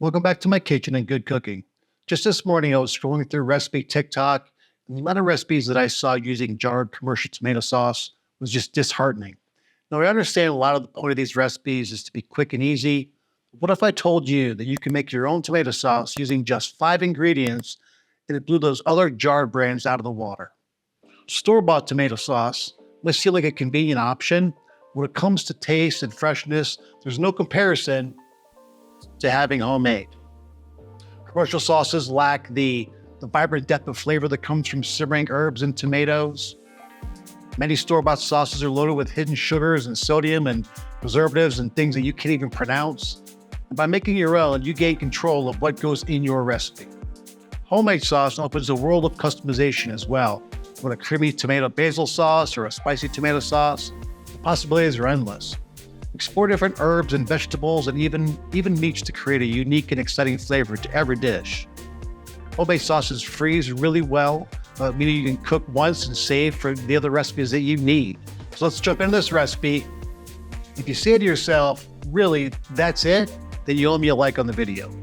Welcome back to my kitchen and good cooking. Just this morning, I was scrolling through recipe TikTok, and the amount of recipes that I saw using jarred commercial tomato sauce was just disheartening. Now, I understand a lot of the point of these recipes is to be quick and easy. What if I told you that you can make your own tomato sauce using just 5 ingredients and it blew those other jarred brands out of the water? Store-bought tomato sauce may seem like a convenient option. When it comes to taste and freshness, there's no comparison to having homemade. Commercial sauces lack the vibrant depth of flavor that comes from simmering herbs and tomatoes. Many store-bought sauces are loaded with hidden sugars and sodium and preservatives and things that you can't even pronounce. And by making your own, you gain control of what goes in your recipe. Homemade sauce opens a world of customization as well. With a creamy tomato basil sauce or a spicy tomato sauce, the possibilities are endless. Explore different herbs and vegetables and even meats to create a unique and exciting flavor to every dish. Homemade sauces freeze really well, meaning you can cook once and save for the other recipes that you need. So let's jump into this recipe. If you say to yourself, really, that's it, then you owe me a like on the video.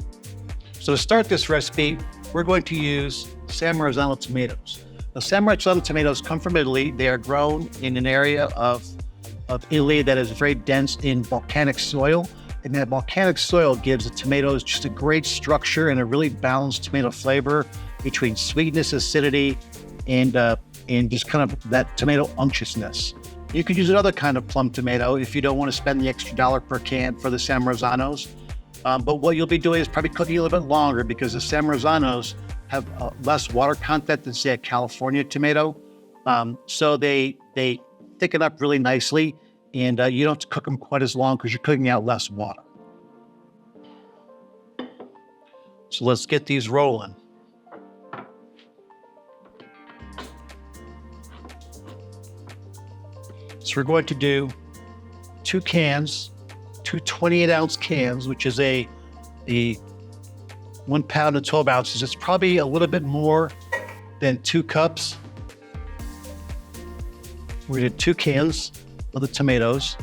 So to start this recipe, we're going to use San Marzano tomatoes. Now, San Marzano tomatoes come from Italy. They are grown in an area of Italy that is very dense in volcanic soil. And that volcanic soil gives the tomatoes just a great structure and a really balanced tomato flavor between sweetness, acidity, and just kind of that tomato unctuousness. You could use another kind of plum tomato if you don't want to spend the extra $1 per can for the San Marzanos. But what you'll be doing is probably cooking a little bit longer because the San Marzanos have less water content than, say, a California tomato. So they thicken up really nicely, and you don't have to cook them quite as long because you're cooking out less water. So let's get these rolling. So we're going to do 2 cans, 2 28-ounce cans, which is a 1 pound and 12 ounces. It's probably a little bit more than 2 cups. We did 2 cans of the tomatoes.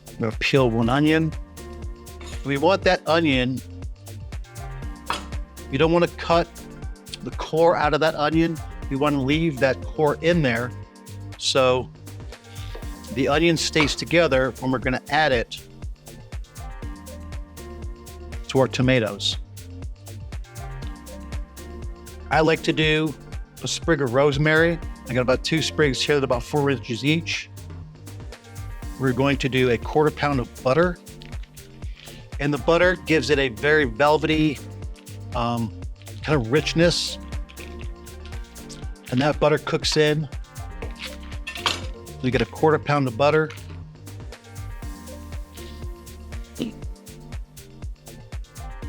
I'm going to peel 1 onion. We want that onion, you don't want to cut the core out of that onion. You want to leave that core in there so the onion stays together when we're going to add it to our tomatoes. I like to do a sprig of rosemary. I got about 2 sprigs here, that are about 4 inches each. We're going to do a 1/4 pound of butter. And the butter gives it a very velvety kind of richness. And that butter cooks in. We get a 1/4 pound of butter.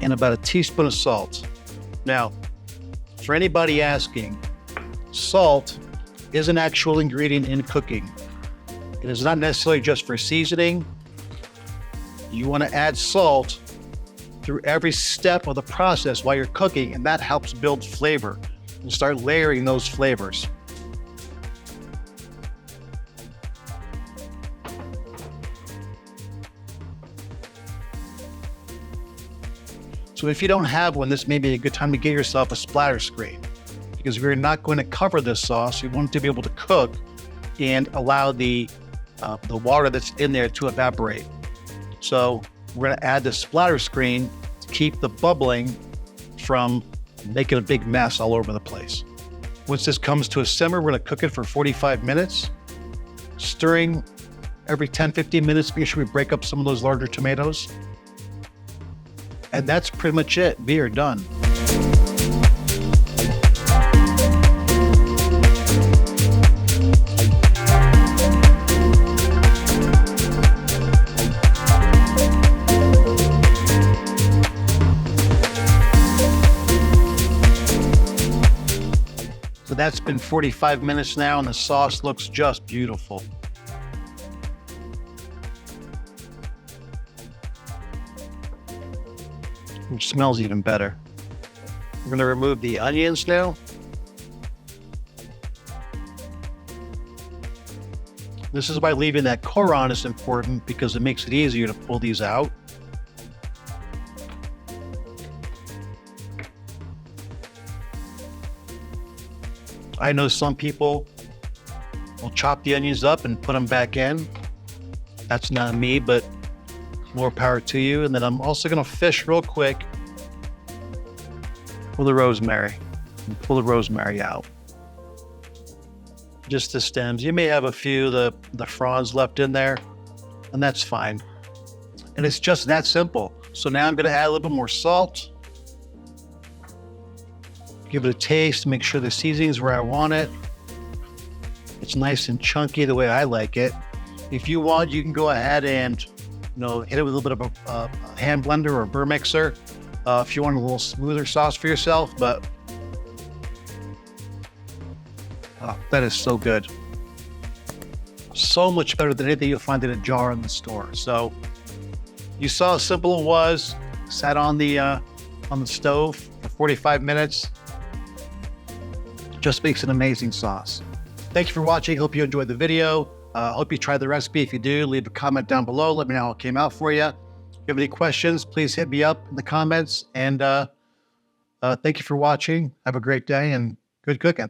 And about a teaspoon of salt. Now, for anybody asking, salt is an actual ingredient in cooking. It is not necessarily just for seasoning. You want to add salt through every step of the process while you're cooking, and that helps build flavor and start layering those flavors. So if you don't have one, this may be a good time to get yourself a splatter screen, because we're not going to cover this sauce. We want it to be able to cook and allow the water that's in there to evaporate. So we're going to add the splatter screen to keep the bubbling from making a big mess all over the place. Once this comes to a simmer, we're going to cook it for 45 minutes, stirring every 10-15 minutes, making sure we break up some of those larger tomatoes. And that's pretty much it. We are done. So that's been 45 minutes now, and the sauce looks just beautiful. It smells even better. We're going to remove the onions now. This is why leaving that core on is important, because it makes it easier to pull these out. I know some people will chop the onions up and put them back in. That's not me, but more power to you. And then I'm also going to fish real quick for the rosemary and pull the rosemary out. Just the stems. You may have a few of the fronds left in there, and that's fine. And it's just that simple. So now I'm going to add a little bit more salt. Give it a taste, make sure the seasoning's where I want it. It's nice and chunky the way I like it. If you want, you can go ahead and hit it with a little bit of a hand blender or a burr mixer if you want a little smoother sauce for yourself. But that is so good. So much better than anything you'll find in a jar in the store. So you saw how simple it was. Sat on the stove for 45 minutes. Just makes an amazing sauce. Thank you for watching. Hope you enjoyed the video. Hope you try the recipe. If you do, leave a comment down below. Let me know how it came out for you. If you have any questions, please hit me up in the comments. And thank you for watching. Have a great day and good cooking.